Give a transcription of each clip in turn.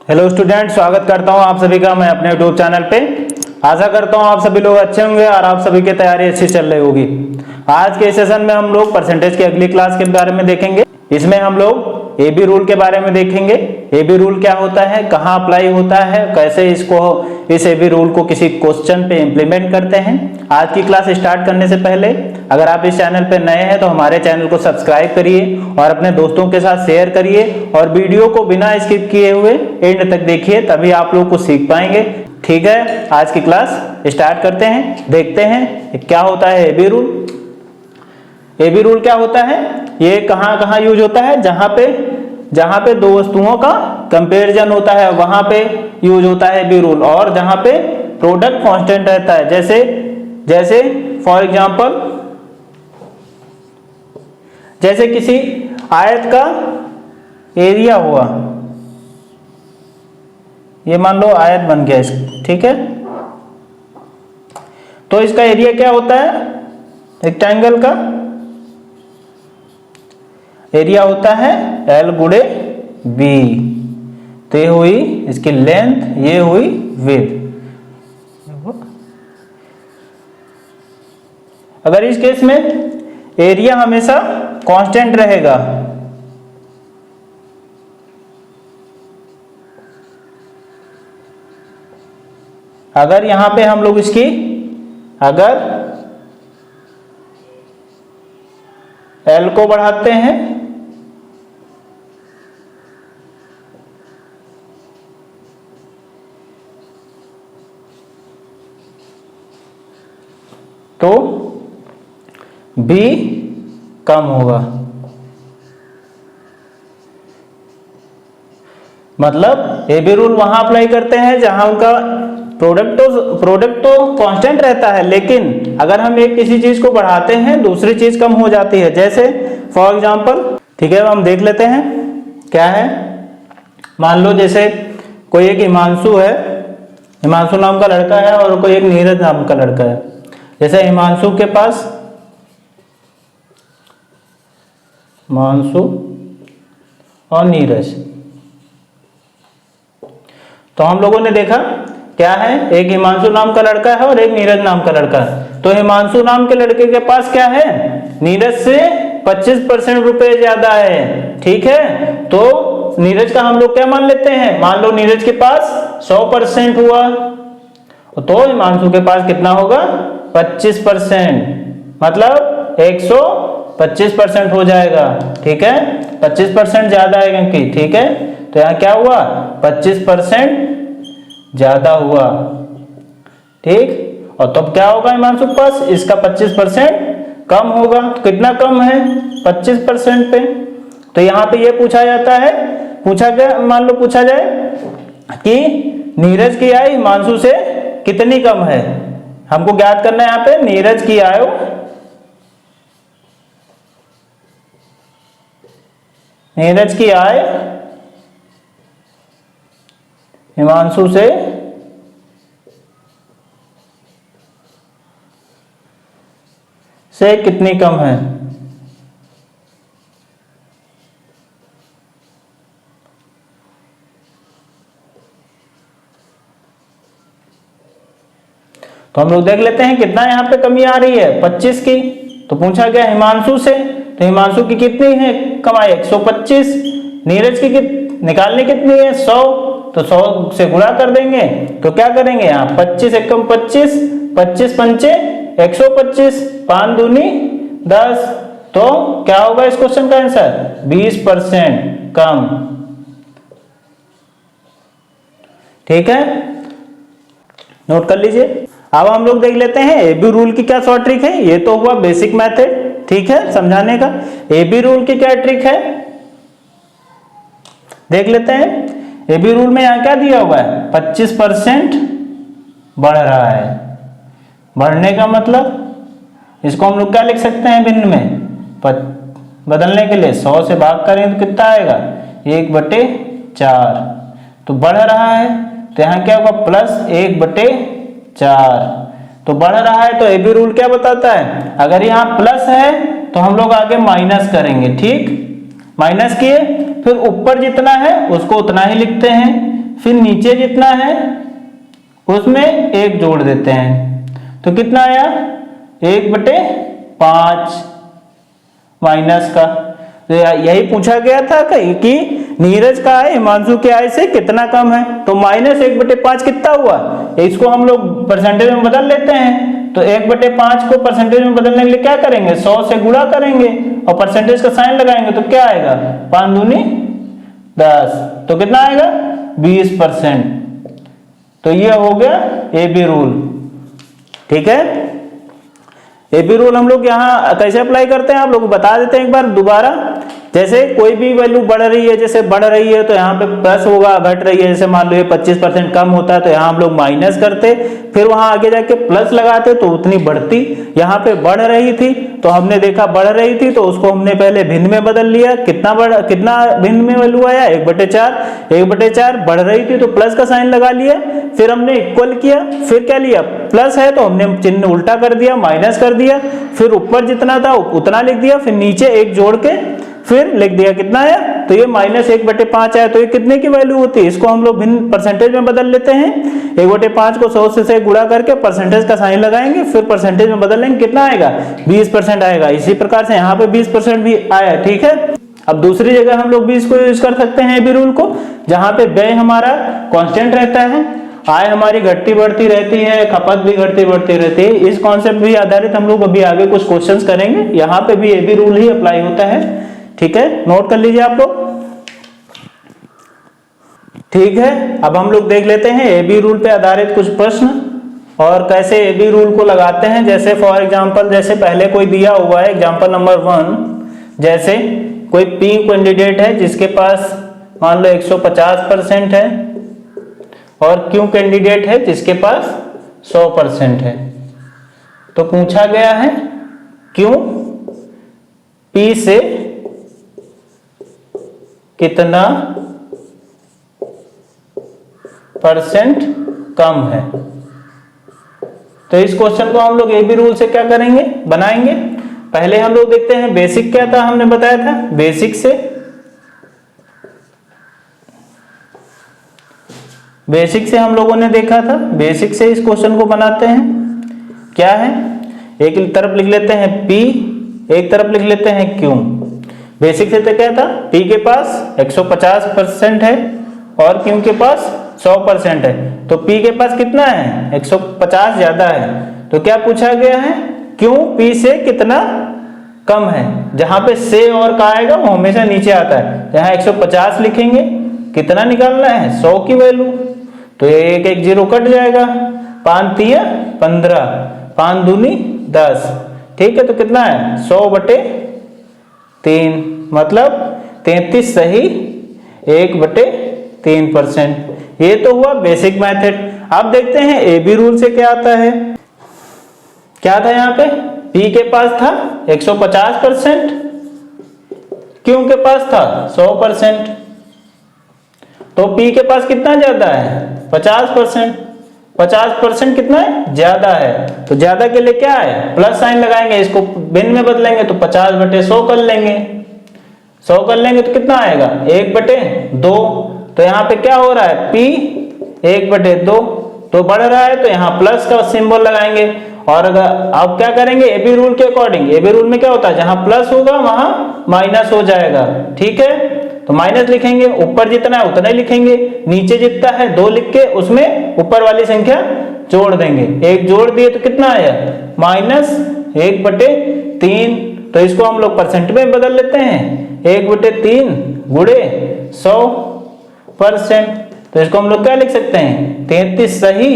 Hello student, स्वागत करता हूं आप सभी का मैं अपने यूट्यूब चैनल पे। आशा करता हूं आप सभी लोग अच्छे होंगे और आप सभी की तैयारी अच्छी चल रही होगी। आज के सेशन में हम लोग परसेंटेज की अगली क्लास के बारे में देखेंगे। इसमें हम लोग एबी रूल के बारे में देखेंगे। एबी रूल क्या होता है, कहाँ अप्लाई होता है, कैसे इस एबी रूल को किसी क्वेश्चन पे इम्प्लीमेंट करते हैं। आज की क्लास स्टार्ट करने से पहले अगर आप इस चैनल पे नए हैं तो हमारे चैनल को सब्सक्राइब करिए और अपने दोस्तों के साथ शेयर करिए और वीडियो को बिना स्किप किए हुए एंड तक देखिए, तभी आप लोग कुछ सीख पाएंगे। ठीक है, आज की क्लास स्टार्ट करते हैं। देखते हैं क्या होता है एबी रूल। एबी रूल क्या होता है, ये कहाँ कहाँ यूज होता है, जहां पे दो वस्तुओं का कंपैरिजन होता है वहां पे यूज होता है एबी रूल। और जहां पे प्रोडक्ट कांस्टेंट रहता है, जैसे फॉर एग्जांपल जैसे किसी आयत का एरिया हुआ, ये मान लो आयत बन गया ठीक है, तो इसका एरिया क्या होता है, रेक्टेंगल का एरिया होता है L गुणे बी। तो ये हुई इसकी लेंथ, ये हुई विड्थ। अगर इस केस में एरिया हमेशा कांस्टेंट रहेगा, अगर यहां पे हम लोग अगर L को बढ़ाते हैं तो B कम होगा। मतलब एबी रूल वहां अप्लाई करते हैं जहां उनका प्रोडक्ट तो कांस्टेंट रहता है, लेकिन अगर हम एक किसी चीज को बढ़ाते हैं दूसरी चीज कम हो जाती है। जैसे फॉर एग्जांपल, ठीक है, हम देख लेते हैं क्या है। मान लो जैसे कोई एक हिमांशु है, हिमांशु नाम का लड़का है और कोई एक नीरज नाम का लड़का है। जैसे हिमांशु के पास हिमांशु और नीरज, तो हम लोगों ने देखा क्या है, एक हिमांशु नाम का लड़का है और एक नीरज नाम का लड़का है। तो हिमांशु नाम के लड़के के पास क्या है, नीरज से 25% रुपए ज्यादा है। ठीक है, तो नीरज का हम लोग क्या मान लेते हैं, मान लो नीरज के पास 100% हुआ, तो हिमांशु के पास कितना होगा, 25%, मतलब 125% हो जाएगा। ठीक है, 25% ज्यादा है क्योंकि, ठीक है, तो यहाँ क्या हुआ, 25% ज्यादा हुआ। ठीक, और तब क्या होगा हिमांशु के पास, इसका 25% कम होगा। तो कितना कम है, 25% पे। तो यहाँ पे ये पूछा जाता है, मान लो पूछा जाए कि नीरज की आय हिमांशु से कितनी कम है। हमको ज्ञात करना है यहाँ पे नीरज की आय हिमांशु से कितनी कम है। तो हम लोग देख लेते हैं कितना यहाँ पे कमी आ रही है, 25 की। तो पूछा गया हिमांशु से, तो हिमांशु की कितनी है कमाई, 125। नीरज की निकालनी कितनी है, 100। तो 100 से गुणा कर देंगे, तो क्या करेंगे यहाँ 25 एकम 25, 25 पंचे 125, 5 दूनी 10। तो क्या होगा इस क्वेश्चन का आंसर, 20% कम। ठीक है, नोट कर लीजिए। अब हम लोग देख लेते हैं एबी रूल की क्या शॉर्ट ट्रिक है। ये तो हुआ बेसिक मेथड, ठीक है, समझाने का। एबी रूल की क्या ट्रिक है देख लेते हैं। एबी रूल में यहाँ क्या दिया हुआ है, 25% बढ़ रहा है। बढ़ने का मतलब इसको हम लोग क्या लिख सकते हैं भिन्न में, बदलने के लिए 100 से भाग करें तो कितना आएगा, 1/4। तो बढ़ रहा है तो यहाँ क्या होगा, +1/4। तो बढ़ रहा है तो एबी रूल क्या बताता है, अगर यहाँ प्लस है तो हम लोग आगे माइनस करेंगे। ठीक, माइनस किए, फिर ऊपर जितना है उसको उतना ही लिखते हैं, फिर नीचे जितना है उसमें 1 जोड़ देते हैं, तो कितना आया 1/5 माइनस का। तो यही पूछा गया था कि नीरज का आय हिमांशु के आय से कितना कम है, तो -1/5 कितना हुआ, इसको हम लोग परसेंटेज में बदल लेते हैं। तो 1/5 को परसेंटेज में बदलने के लिए क्या करेंगे, 100 से गुणा करेंगे और परसेंटेज का साइन लगाएंगे, तो क्या आएगा 5 दूनी 10, तो कितना आएगा 20%। तो ये हो गया AB रूल। ठीक है, AB रूल हम लोग यहाँ कैसे अप्लाई करते हैं आप लोग को बता देते हैं एक बार दोबारा। जैसे कोई भी वैल्यू बढ़ रही है, जैसे बढ़ रही है तो यहाँ पे प्लस होगा, घट रही है जैसे मान लो ये 25% कम होता है तो यहाँ हम लोग माइनस करते, फिर वहां आगे जाके प्लस लगाते तो उतनी बढ़ती। यहाँ पे बढ़ रही थी तो हमने देखा बढ़ रही थी तो उसको हमने पहले भिन्न में बदल लिया। कितना भिन्न में वैल्यू आया 1/4। 1/4 बढ़ रही थी तो प्लस का साइन लगा लिया, फिर हमने इक्वल किया, फिर क्या लिया प्लस है तो हमने चिन्ह उल्टा कर दिया, माइनस कर दिया, फिर ऊपर जितना था उतना लिख दिया, फिर नीचे 1 जोड़ के फिर लिख दिया, कितना आया, तो ये -1/5 आया। तो ये कितने की वैल्यू होती है, इसको हम लोग भिन्न परसेंटेज में बदल लेते हैं। 1/5 को 100 से गुणा करके परसेंटेज का साइन लगाएंगे, फिर परसेंटेज में बदल लेंगे, कितना आएगा 20% आएगा। इसी प्रकार से यहाँ पे 20% भी आया। ठीक है, अब दूसरी जगह हम लोग 20 को यूज कर सकते हैं AB रूल को, जहां पे व्यय हमारा कांस्टेंट रहता है, आय हमारी घटती बढ़ती रहती है, खपत भी घटती बढ़ती रहती है। इस कॉन्सेप्ट भी आधारित हम लोग अभी आगे कुछ क्वेश्चंस करेंगे, यहाँ पे भी AB रूल ही अप्लाई होता है। ठीक है, नोट कर लीजिए आप लोग। ठीक है, अब हम लोग देख लेते हैं AB रूल पे आधारित कुछ प्रश्न और कैसे AB रूल को लगाते हैं। जैसे फॉर एग्जांपल, जैसे पहले कोई दिया हुआ है एग्जांपल नंबर 1, जैसे कोई P कैंडिडेट है जिसके पास मान लो 150% है और Q कैंडिडेट है जिसके पास 100% है। तो पूछा गया है Q P से कितना % कम है। तो इस क्वेश्चन को हम लोग AB रूल से क्या करेंगे, बनाएंगे। पहले हम लोग देखते हैं बेसिक क्या था, हमने बताया था बेसिक से हम लोगों ने देखा था, बेसिक से इस क्वेश्चन को बनाते हैं। क्या है, एक तरफ लिख लेते हैं P, एक तरफ लिख लेते हैं Q। बेसिक से तो क्या था, P के पास 150% है और Q के पास 100% है। तो P के पास कितना है 150 ज्यादा है, तो क्या पूछा गया है Q P से कितना कम है। जहां पे से और का आएगा वो हमेशा नीचे आता है। जहां 150 लिखेंगे, कितना निकालना है 100 की वैल्यू, तो एक 1 0 कट जाएगा, 5 3 15, 5 दूनी 10। ठीक है, तो कितना है 100/3, मतलब 33 सही 1/3%। ये तो हुआ बेसिक मेथड। अब देखते हैं AB रूल से क्या आता है। क्या था यहाँ पे, P के पास था 150%, Q के पास था 100%। तो P के पास कितना ज्यादा है 50%। 50% कितना है ज्यादा है, तो ज्यादा के लिए क्या है प्लस साइन लगाएंगे, इसको भिन्न में बदलेंगे तो 50/100 कर लेंगे। 100 कर लेंगे तो कितना आएगा 1/2। तो यहाँ पे क्या हो रहा है P 1/2, तो बढ़ रहा है तो यहाँ प्लस का सिंबल लगाएंगे। और अगर अब क्या करेंगे AB रूल के अकॉर्डिंग, AB रूल में क्या होता है जहां प्लस होगा वहां माइनस हो जाएगा। ठीक है, तो माइनस लिखेंगे, ऊपर जितना है उतना ही लिखेंगे, नीचे जितना है 2 लिख के उसमें ऊपर वाली संख्या जोड़ देंगे। 1 जोड़ दिए तो कितना आया -1/3। तो इसको हम लोग परसेंट में बदल लेते हैं, 1/3 गुणे 100%। तो इसको हम लोग क्या लिख सकते हैं 33 सही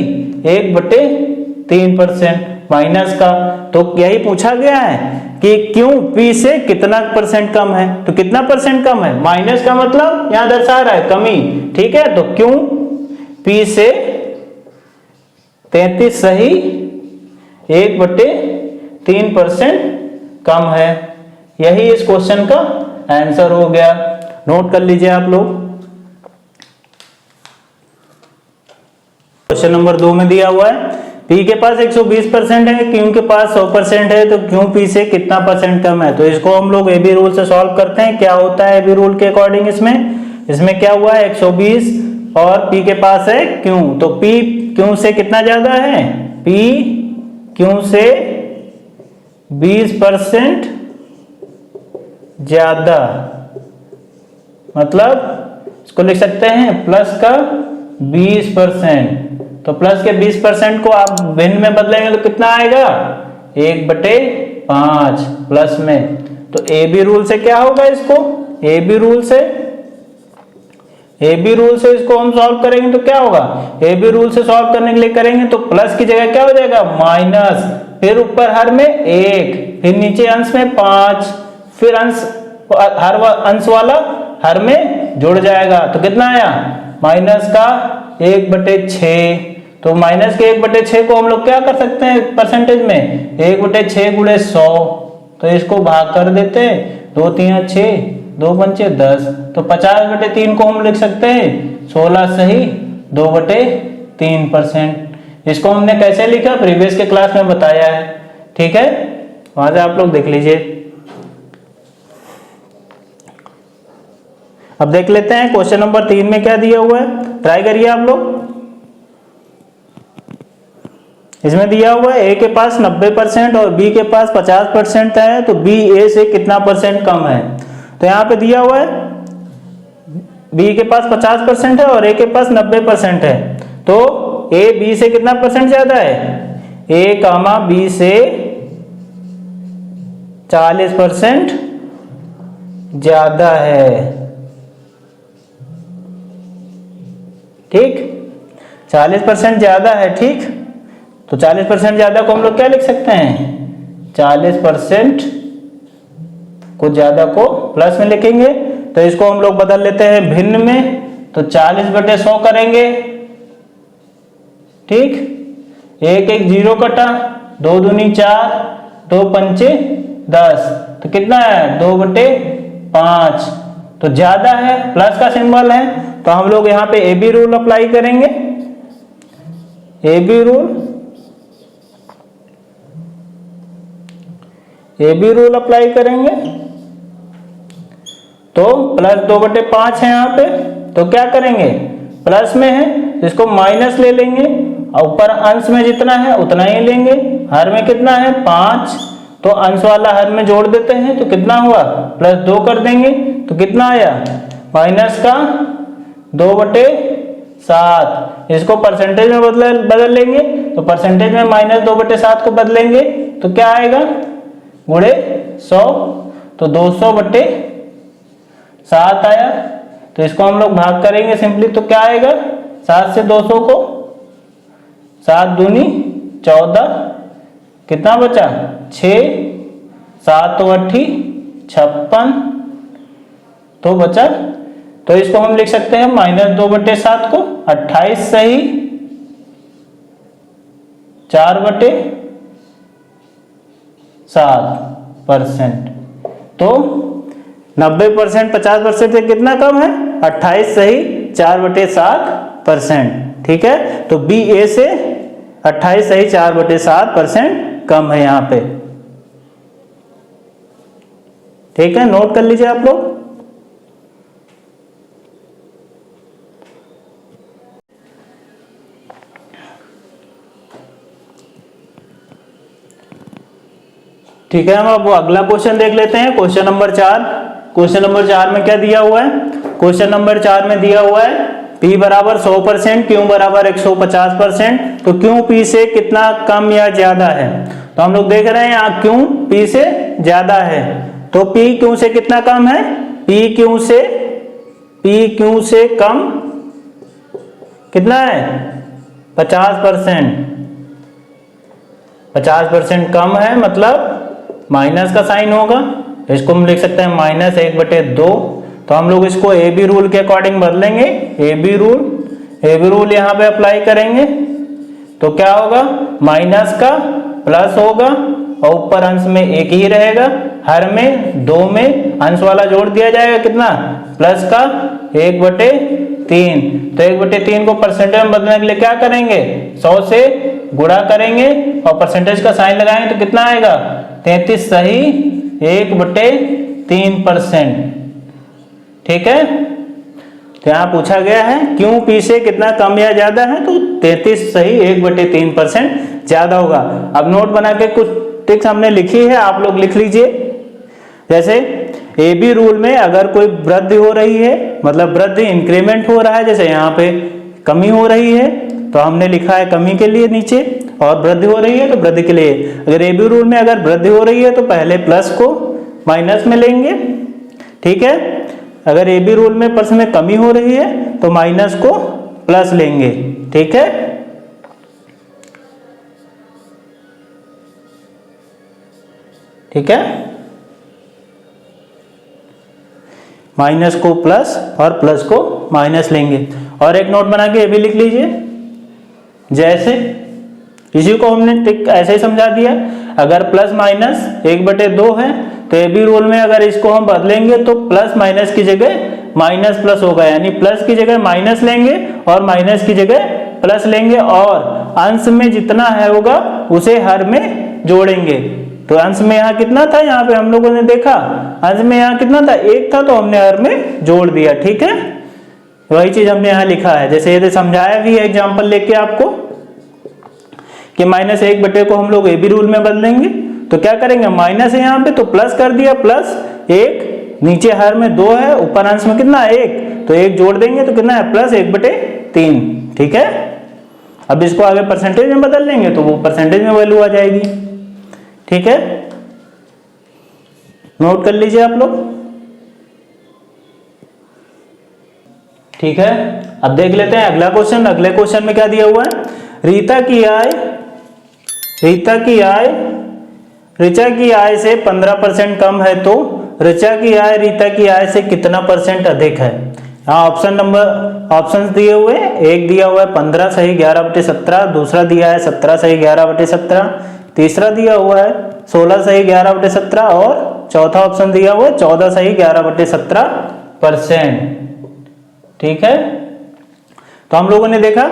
1/3% माइनस का। तो यही पूछा गया है कि क्यों P से कितना % कम है, तो कितना % कम है, माइनस का मतलब यहां दर्शा रहा है कमी। ठीक है, तो क्यों P से 33 सही 1/3% कम है। यही इस क्वेश्चन का आंसर हो गया। नोट कर लीजिए आप लोग। क्वेश्चन नंबर 2 में दिया हुआ है P के पास 120% है, Q के पास 100% है, तो Q P से कितना % कम है। तो इसको हम लोग AB रूल से सॉल्व करते हैं। क्या होता है AB रूल के अकॉर्डिंग, इसमें क्या हुआ है 120 और P के पास है Q, तो P Q से कितना ज्यादा है? P Q से 20% ज्यादा, मतलब इसको लिख सकते हैं प्लस का 20%। तो प्लस के 20% को आप भिन्न में बदलेंगे तो कितना आएगा? 1/5 प्लस में। तो ए बी रूल से क्या होगा? इसको ए बी रूल से इसको हम सॉल्व करेंगे तो क्या होगा? ए बी रूल से सॉल्व करने के लिए करेंगे तो प्लस की जगह क्या हो जाएगा? माइनस, फिर ऊपर हर में 1, फिर नीचे अंश में 5, फिर हर अंश वाला हर में जुड़ जाएगा। तो कितना आया? माइनस का 1/6। तो माइनस के 1/6 को हम लोग क्या कर सकते हैं परसेंटेज में? 1/6 गुणे 100। तो इसको भाग कर देते हैं, 2 3 6, 2 5 10। तो 50/3 को हम लिख सकते हैं 16 सही 2/3%। इसको हमने कैसे लिखा? प्रीवियस के क्लास में बताया है, ठीक है, वहां से आप लोग देख लीजिए। अब देख लेते हैं क्वेश्चन नंबर 3 में क्या दिया हुआ है, ट्राई करिए आप लोग। इसमें दिया हुआ है ए के पास 90% और बी के पास 50% है, तो बी ए से कितना परसेंट कम है? तो यहाँ पे दिया हुआ है बी के पास 50% है और ए के पास 90% है, तो ए बी से कितना परसेंट ज्यादा है? ए कामा बी से 40% ज्यादा है, ठीक, 40% ज्यादा है, ठीक। तो 40% ज्यादा को हम लोग क्या लिख सकते हैं? 40% को ज्यादा को प्लस में लिखेंगे, तो इसको हम लोग बदल लेते हैं भिन्न में, तो 40/100 करेंगे, ठीक। 1 1 0 कटा, 2 दूनी 4, 2 पंचे 10, तो कितना है? 2/5। तो ज्यादा है, प्लस का सिंबल है, तो हम लोग यहाँ पे ए बी रूल अप्लाई करेंगे। ए बी रूल अप्लाई करेंगे, तो प्लस 2/5 है यहाँ पे, तो क्या करेंगे? प्लस में है तो इसको माइनस ले लेंगे, और ऊपर अंश में जितना है उतना ही लेंगे। हर में कितना है? 5, तो अंश वाला हर में जोड़ देते हैं, तो कितना हुआ? +2 कर देंगे, तो कितना आया? माइनस का 2/7। इसको परसेंटेज में बदल लेंगे, तो परसेंटेज में -2/7 को बदलेंगे, तो क्या आएगा? गुणे 100, तो 200/7 आया। तो इसको हम लोग भाग करेंगे सिंपली, तो क्या आएगा? 7 से 200 को 7 दूनी 14, कितना बचा? 6, 7 8 56, तो बचा। तो इसको हम लिख सकते हैं -2/7 को 28 सही 4/7%। तो 90% 50% से कितना कम है? 28 सही 4/7%, ठीक है। तो बी ए से 28 सही 4/7% कम है यहाँ पे, ठीक है, नोट कर लीजिए आप लोग। ठीक है, हम अब अगला क्वेश्चन देख लेते हैं, क्वेश्चन नंबर 4। क्वेश्चन नंबर 4 में क्या दिया हुआ है? क्वेश्चन नंबर 4 में दिया हुआ है P बराबर 100%, Q बराबर 150%, तो Q P से कितना कम या ज्यादा है? तो हम लोग देख रहे हैं यहाँ Q P से ज्यादा है, तो P Q से कितना कम है? P Q से कम कितना है? 50%। 50% कम है, मतलब माइनस का साइन होगा, इसको हम लिख सकते हैं -1/2। तो हम लोग इसको ए बी रूल के अकॉर्डिंग बदलेंगे। ए बी रूल यहाँ पे अप्लाई करेंगे, तो क्या होगा? माइनस का प्लस होगा, और ऊपर अंश में 1 ही रहेगा, हर में 2 में अंश वाला जोड़ दिया जाएगा, कितना? प्लस का 1/3। तो 1/3 को परसेंटेज में बदलने के लिए क्या करेंगे? 100 से गुणा करेंगे और परसेंटेज का साइन लगाएंगे, तो कितना आएगा? 33 सही 1/3%, ठीक है। तो यहाँ पूछा गया है क्यों पी से कितना कम या ज्यादा है, तो 33 सही 1/3% ज्यादा होगा। अब नोट बना के कुछ टिक्स हमने लिखी है, आप लोग लिख लीजिए। जैसे ए बी रूल में अगर कोई वृद्धि हो रही है, मतलब वृद्धि इंक्रीमेंट हो रहा है, जैसे यहाँ पे कमी हो रही है तो हमने लिखा है कमी के लिए नीचे, और वृद्धि हो रही है तो वृद्धि के लिए। अगर ए बी रूल में अगर वृद्धि हो रही है तो पहले प्लस को माइनस में लेंगे, ठीक है। अगर ए बी रूल में प्रश्न में कमी हो रही है तो माइनस को प्लस लेंगे, ठीक है। ठीक है, माइनस को प्लस और प्लस को माइनस लेंगे। और एक नोट बना के ये भी लिख लीजिए, जैसे इसी को हमने ऐसे ही समझा दिया। अगर प्लस माइनस 1/2 है तो ए बी रूल में अगर इसको हम बदलेंगे तो प्लस माइनस की जगह माइनस प्लस होगा, यानी प्लस की जगह माइनस लेंगे और माइनस की जगह प्लस लेंगे, और अंश में जितना है होगा उसे हर में जोड़ेंगे। तो अंश में यहाँ कितना था, यहाँ पे हम लोगों ने देखा अंश में यहाँ कितना था, 1 था, तो हमने हर में जोड़ दिया, ठीक है। वही चीज हमने यहाँ लिखा है, जैसे ये समझाया भी है एग्जाम्पल लेके आपको कि -1 को हम लोग ए बी रूल में बदलेंगे तो क्या करेंगे, माइनस है यहाँ पे तो प्लस कर दिया, +1, नीचे हर में 2 है, ऊपर अंश में कितना 1, तो 1 जोड़ देंगे तो कितना है +1/3, ठीक है। अब इसको आगे परसेंटेज में बदल लेंगे तो वो परसेंटेज में वैल्यू आ जाएगी, ठीक है। नोट कर लीजिए आप लोग, ठीक है। अब देख लेते हैं अगला क्वेश्चन। अगले क्वेश्चन में क्या दिया हुआ है, रीता की आय ऋचा की आय से 15% कम है तो ऋचा की आय रीता की आय से कितना % अधिक है। यहाँ ऑप्शन दिए हुए, एक दिया हुआ है 15 सही 11/17, दूसरा दिया है 17 सही 11/17, तीसरा दिया हुआ है 16 सही 11/17 और चौथा ऑप्शन दिया हुआ है 14 सही 11/17%, ठीक है। तो हम लोगों ने देखा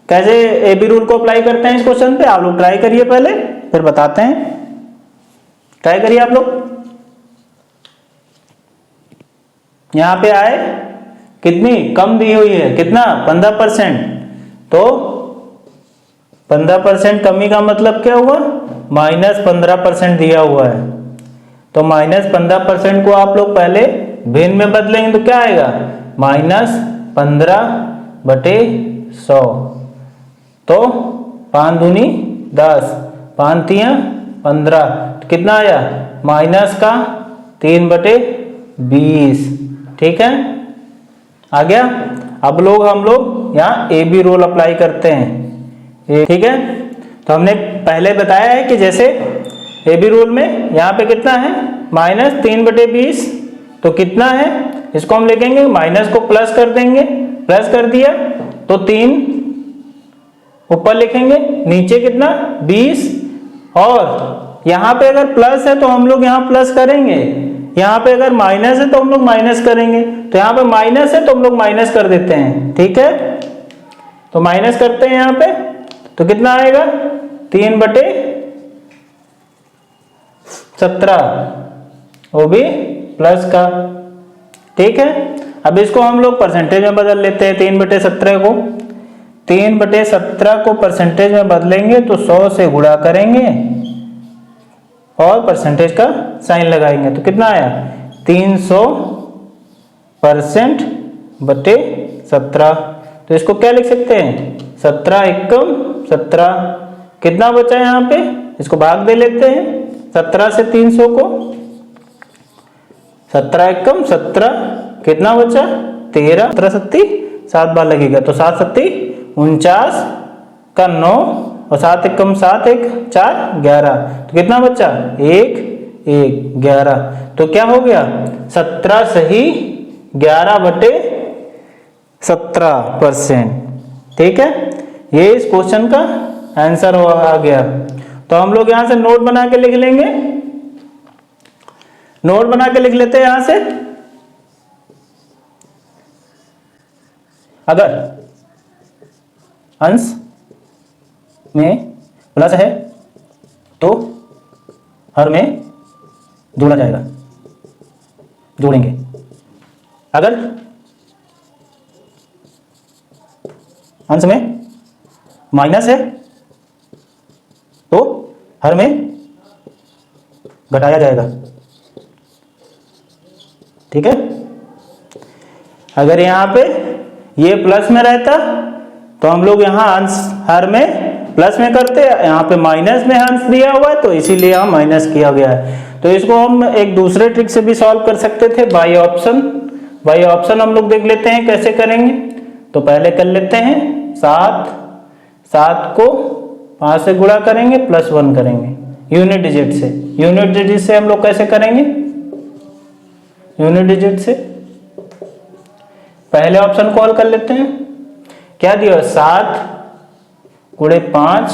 कैसे ए बी रूल को अप्लाई करते हैं इस क्वेश्चन पे। आप लोग ट्राई करिए पहले, फिर बताते हैं। ट्राई करिए आप लोग। यहां पे आए कितनी कम दी हुई है, कितना 15%, तो 15% कमी का मतलब क्या हुआ, -15% दिया हुआ है। तो -15% को आप लोग पहले भिन्न में बदलेंगे तो क्या आएगा, -15/100, तो 5 दूनी 10, 5 तियां 15, तो कितना आया -3/20, ठीक है। आ गया। अब हम लोग यहाँ ए बी रूल अप्लाई करते हैं, ठीक है। तो हमने पहले बताया है कि जैसे ए बी रूल में यहाँ पे कितना है -3/20, तो कितना है इसको हम लिखेंगे, माइनस को प्लस कर देंगे, प्लस कर दिया तो 3 ऊपर लिखेंगे, नीचे कितना 20, और यहाँ पे अगर प्लस है तो हम लोग यहाँ प्लस करेंगे, यहाँ पे अगर माइनस है तो हम लोग माइनस करेंगे, तो यहाँ पे माइनस है तो हम लोग माइनस कर देते हैं, ठीक है। तो माइनस करते हैं यहाँ पे तो कितना आएगा 3/17, वो भी प्लस का, ठीक है। अब इसको हम लोग परसेंटेज में बदल लेते हैं। 3/17 को परसेंटेज में बदलेंगे तो 100 से गुणा करेंगे और परसेंटेज का साइन लगाएंगे, तो कितना आया 300%/17। तो इसको क्या लिख सकते हैं, 17 एकम 17, कितना बचा यहाँ पे, इसको भाग दे लेते हैं 17 से 300 को, 17 एकम 17, कितना बचा 13, 17 7 बार लगेगा तो 7 7 49 का 9 और 7 एकम 7 1 4 11, तो कितना बचा 1 1 11, तो क्या हो गया 17 सही 11/17%, ठीक है। ये इस क्वेश्चन का आंसर आ गया। तो हम लोग यहां से नोट बना के लिख लेंगे, नोट बना के लिख लेते हैं यहां से। अगर अंश में प्लस है तो हर में जोड़ा जाएगा, जोड़ेंगे। अगर अंश में माइनस है तो हर में घटाया जाएगा। ठीक है, अगर यहाँ पे ये प्लस में रहता तो हम लोग यहाँ अंश हर में प्लस में करते, यहाँ पे माइनस में अंश दिया हुआ है तो इसीलिए यहाँ माइनस किया गया है। तो इसको हम एक दूसरे ट्रिक से भी सॉल्व कर सकते थे, बाई ऑप्शन। बाई ऑप्शन हम लोग देख लेते हैं कैसे करेंगे। तो पहले कर लेते हैं 7 को 5 से गुणा करेंगे प्लस 1 करेंगे यूनिट डिजिट से। यूनिट डिजिट से हम लोग कैसे करेंगे, यूनिट डिजिट से पहले ऑप्शन कॉल कर लेते हैं। क्या दिया, 7 गुणे 5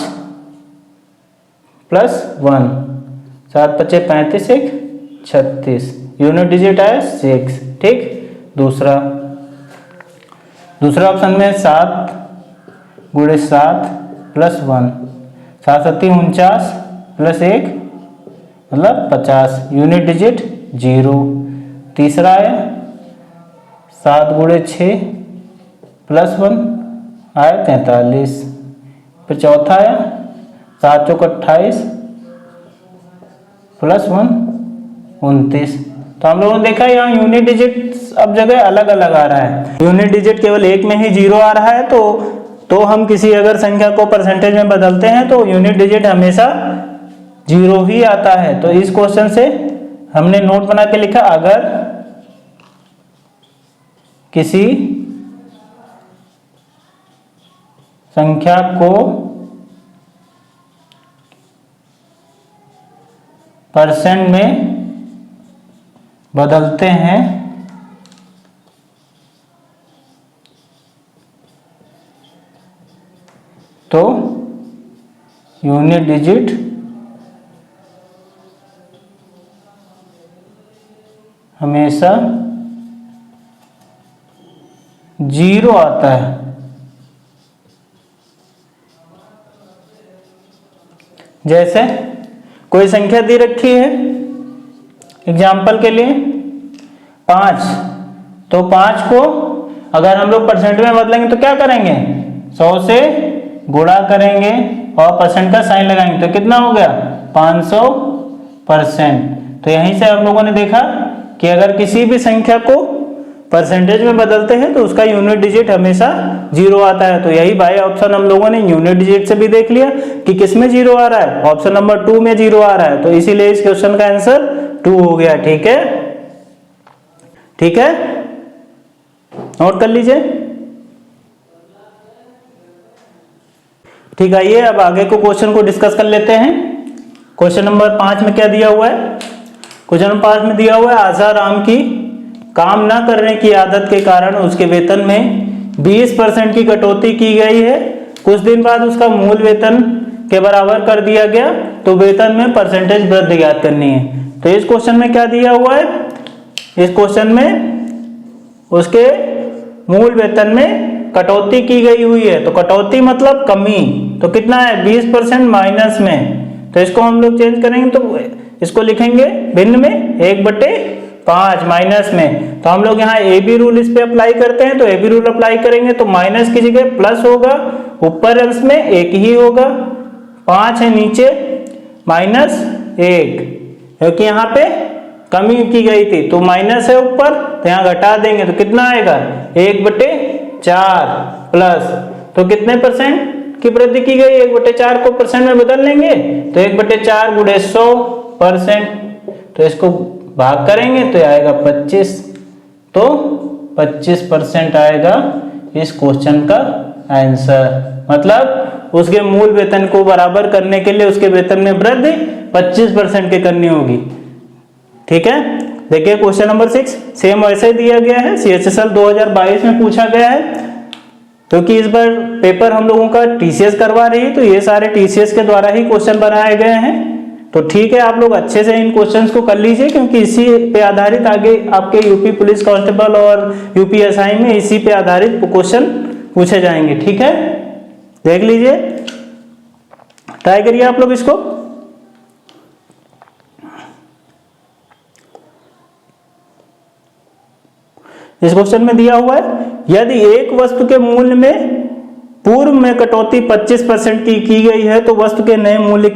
प्लस 1, 7 × 5 = 35, 1 36, यूनिट डिजिट आया 6। ठीक, दूसरा ऑप्शन में 7 गुणे 7 प्लस 1, 7 × 7 = 49 प्लस 1 मतलब 50, यूनिट डिजिट 0। तीसरा है 7 गुणे 6 प्लस 1 आया 43। फिर चौथा है 7 × 4 = 28 प्लस 1 29। तो हम लोगों ने देखा यहाँ यूनिट डिजिट अब जगह अलग अलग आ रहा है, यूनिट डिजिट केवल एक में ही 0 आ रहा है। तो हम किसी अगर संख्या को परसेंटेज में बदलते हैं तो यूनिट डिजिट हमेशा 0 ही आता है। तो इस क्वेश्चन से हमने नोट बना के लिखा, अगर किसी संख्या को परसेंट में बदलते हैं तो यूनिट डिजिट हमेशा 0 आता है। जैसे कोई संख्या दी रखी है एग्जाम्पल के लिए 5, तो 5 को अगर हम लोग परसेंट में बदलेंगे तो क्या करेंगे, 100 से गुणा करेंगे और परसेंट का साइन लगाएंगे तो कितना हो गया 500%। तो यहीं से हम लोगों ने देखा कि अगर किसी भी संख्या को परसेंटेज में बदलते हैं तो उसका यूनिट डिजिट हमेशा 0 आता है। तो यही बाई ऑप्शन हम लोगों ने यूनिट डिजिट से भी देख लिया कि किसमें 0 आ रहा है, ऑप्शन नंबर 2 में 0 आ रहा है। तो इसीलिए इस क्वेश्चन का आंसर 2 हो गया। ठीक है, ठीक है, नोट कर लीजिए। ठीक, आइए अब आगे को क्वेश्चन को डिस्कस कर लेते हैं। क्वेश्चन नंबर 5 में क्या दिया हुआ है, क्वेश्चन नंबर 5 में दिया हुआ है आसाराम की काम न करने की आदत के कारण उसके वेतन में 20% की कटौती की गई है। कुछ दिन बाद उसका मूल वेतन के बराबर कर दिया गया, तो वेतन में परसेंटेज वृद्धि ज्ञात करनी है। तो इस क्वेश्चन में क्या दिया हुआ है, इस क्वेश्चन में उसके मूल वेतन में कटौती की गई हुई है। तो कटौती मतलब कमी, तो कितना है 20% माइनस में। तो इसको हम लोग चेंज करेंगे तो इसको लिखेंगे भिन्न में 1/5 माइनस में। तो हम लोग यहाँ ए बी रूल इस पे अप्लाई करते हैं, तो ए बी रूल अप्लाई करेंगे तो माइनस की जगह प्लस होगा, ऊपर अंश में 1 ही होगा, 5 है नीचे -1, क्योंकि यहाँ पे कमी की गई थी तो माइनस है ऊपर, तो यहाँ घटा देंगे तो कितना आएगा 1/4 प्लस, तो कितने परसेंट की वृद्धि की गई, 1/4 को परसेंट में बदल लेंगे तो 1/4 × 100%। तो इसको भाग करेंगे तो आएगा 25, तो 25% आएगा इस क्वेश्चन का आंसर। मतलब उसके मूल वेतन को बराबर करने के लिए उसके वेतन में वृद्धि 25% की करनी होगी। ठीक है, देखिए क्वेश्चन नंबर 6 सेम वैसे दिया गया है, CHSL 2022 में पूछा गया है। क्योंकि इस बार पेपर हम लोगों का TCS करवा रही है तो ये सारे TCS के द्वारा ही क्वेश्चन बनाए गए हैं। तो ठीक है, आप लोग अच्छे से इन क्वेश्चंस को कर लीजिए, क्योंकि इसी पे आधारित आगे आपके यूपी पुलिस कांस्टेबल और UPSI में इसी पे आधारित क्वेश्चन पूछे जाएंगे। ठीक है, देख लीजिए, ट्राई करिए आप लोग इसको। इस क्वेश्चन में दिया हुआ है यदि एक वस्तु के मूल्य में पूर्व में कटौती 25% की गई है तो वस्तु के नए मूल्य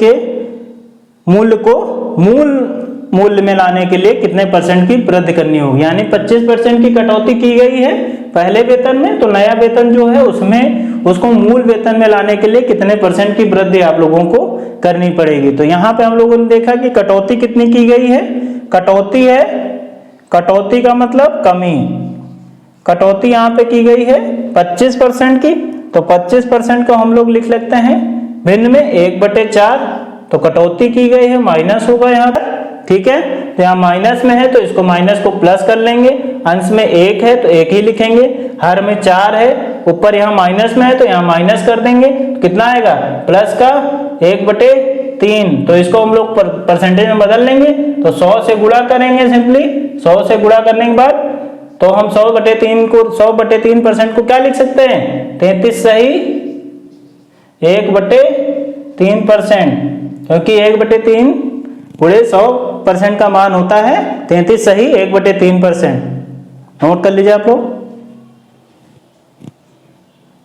को मूल मूल्य में लाने के लिए कितने परसेंट की वृद्धि करनी होगी। यानी 25% की कटौती की गई है पहले वेतन में, तो नया वेतन जो है उसमें उसको मूल वेतन में लाने के लिए कितने परसेंट की वृद्धि आप लोगों को करनी पड़ेगी। तो यहाँ पे हम लोगों ने देखा कि कटौती कितनी की गई है, कटौती है, कटौती का मतलब कमी, कटौती यहाँ पे की गई है 25% की, तो 25% को हम लोग लिख लेते हैं भिन्न में 1/4, तो कटौती की गई है माइनस होगा यहाँ पर, ठीक है। तो यहाँ माइनस में है तो इसको माइनस को प्लस कर लेंगे, अंश में 1 है तो 1 ही लिखेंगे, हर में 4 है, ऊपर यहाँ माइनस में है तो यहाँ माइनस कर देंगे, तो कितना आएगा प्लस का 1/3, तो इसको हम लोग परसेंटेज में बदल लेंगे, तो 100 से गुणा करेंगे, सिंपली 100 से गुणा करने के बाद तो हम 100/3 को 100/3% को क्या लिख सकते हैं 33 सही 1/3%, क्योंकि 1/3 पूरे 100% का मान होता है 33 सही 1/3%। नोट कर लीजिए आप लोग।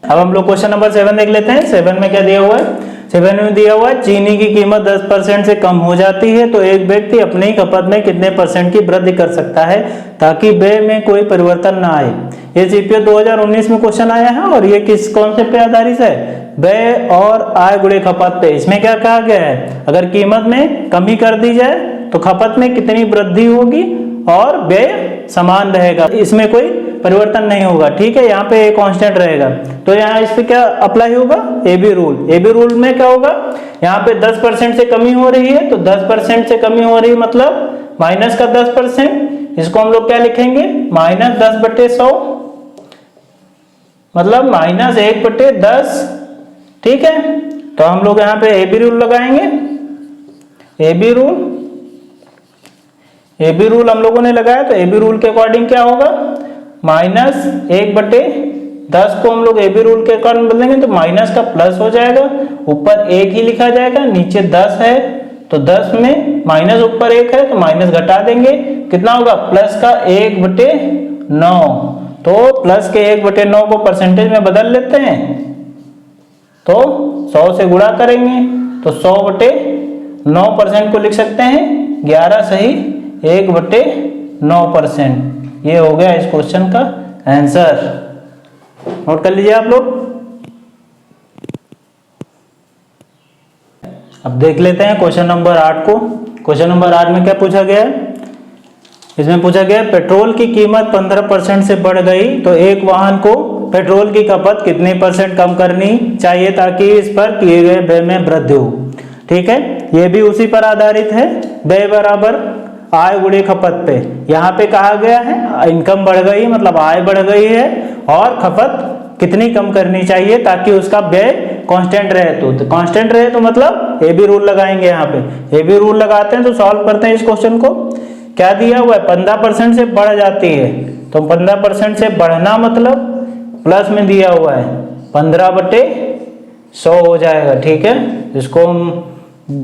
अब हम लोग क्वेश्चन नंबर 7 देख लेते हैं। 7 में क्या दिया हुआ है, 7 में दिया हुआ है चीनी की कीमत 10% से कम हो जाती है तो एक व्यक्ति अपनी खपत में कितने % की वृद्धि कर सकता है ताकि व्यय में कोई परिवर्तन ना आए। ये जीपीओ 2019 में क्वेश्चन आया है और ये किस कॉन्सेप्ट पे आधारित है, व्यय और आय गुणे खपत पे। इसमें क्या कहा गया है, अगर कीमत में कमी कर दी जाए तो खपत में कितनी वृद्धि होगी और व्यय समान रहेगा, इसमें कोई परिवर्तन नहीं होगा, ठीक है। यहाँ पे कांस्टेंट रहेगा, तो यहाँ इस पे क्या अप्लाई होगा, एबी रूल। एबी रूल में क्या होगा, यहाँ पे 10% से कमी हो रही है तो 10% से कमी हो रही है मतलब माइनस का 10%, इसको हम लोग क्या लिखेंगे -10/100 मतलब -1/10, ठीक है। तो हम लोग यहाँ पे एबी रूल लगाएंगे, एबी रूल हम लोगों ने लगाया, तो एबी रूल के अकॉर्डिंग क्या होगा -1/10 को हम लोग एबी रूल के अकॉर्डिंग बदलेंगे तो माइनस का प्लस हो जाएगा, ऊपर 1 ही लिखा जाएगा, नीचे 10 है तो 10 में माइनस ऊपर 1 है तो माइनस घटा देंगे, कितना होगा प्लस का 1/9, तो प्लस के 1/9 को परसेंटेज में बदल लेते हैं तो 100 से गुणा करेंगे तो 100/9% को लिख सकते हैं 11 सही 1/9%। ये हो गया इस क्वेश्चन का आंसर। नोट कर लीजिए आप लोग। अब देख लेते हैं क्वेश्चन नंबर 8 को। क्वेश्चन नंबर 8 में क्या पूछा गया है, इसमें पूछा गया पेट्रोल की कीमत 15% से बढ़ गई तो एक वाहन को पेट्रोल की खपत कितने % कम करनी चाहिए ताकि इस पर किए गए व्यय में वृद्धि हो, ठीक है। ये भी उसी पर आधारित है, व्यय बराबर आय गुणे खपत पे। यहाँ पे कहा गया है इनकम बढ़ गई मतलब आय बढ़ गई है और खपत कितनी कम करनी चाहिए ताकि उसका व्यय कांस्टेंट रहे, तो कांस्टेंट रहे तो मतलब एबी रूल लगाएंगे। यहाँ पे एबी रूल लगाते हैं तो सॉल्व करते हैं इस क्वेश्चन को। क्या दिया हुआ है 15% से बढ़ जाती है तो 15% से बढ़ना मतलब प्लस में दिया हुआ है 15/100 हो जाएगा, ठीक है। इसको हम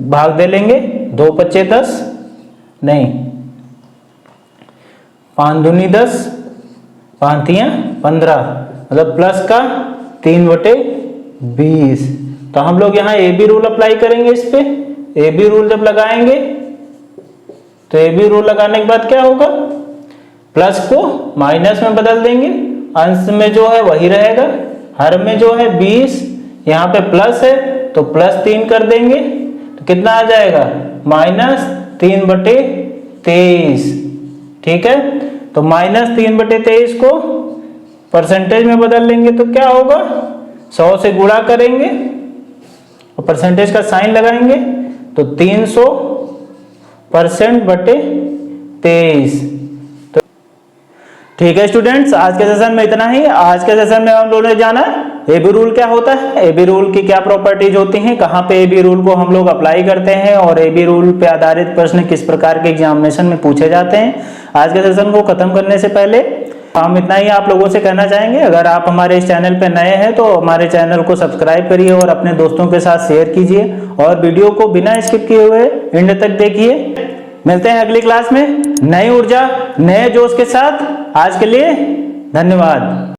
भाग दे लेंगे, 2×5 = 10 नहीं 5×2 = 10 5×3 = 15 मतलब प्लस का 3/20। तो हम लोग यहाँ एबी रूल अप्लाई करेंगे इस पे। एबी रूल जब लगाएंगे तो एबी रूल लगाने के बाद क्या होगा, प्लस को माइनस में बदल देंगे, अंश में जो है वही रहेगा, हर में जो है 20, यहाँ पे प्लस है तो +3 कर देंगे तो कितना आ जाएगा -3/23, ठीक है। तो -3/23 को परसेंटेज में बदल लेंगे तो क्या होगा 100 से गुणा करेंगे और परसेंटेज का साइन लगाएंगे तो 300%/23। तो ठीक है स्टूडेंट्स, आज के सेशन में इतना ही। आज के सेशन में हम लोगों ने जाना एबी रूल क्या होता है, एबी रूल की क्या प्रॉपर्टीज होती हैं, कहाँ पे एबी रूल को हम लोग अप्लाई करते हैं और एबी रूल पे आधारित प्रश्न किस प्रकार के एग्जामिनेशन में पूछे जाते हैं। आज के सेशन को खत्म करने से पहले हम इतना ही आप लोगों से कहना चाहेंगे, अगर आप हमारे इस चैनल पे नए हैं तो हमारे चैनल को सब्सक्राइब करिए और अपने दोस्तों के साथ शेयर कीजिए और वीडियो को बिना स्किप किए हुए एंड तक देखिए। मिलते हैं अगली क्लास में नई ऊर्जा नए जोश के साथ। आज के लिए धन्यवाद।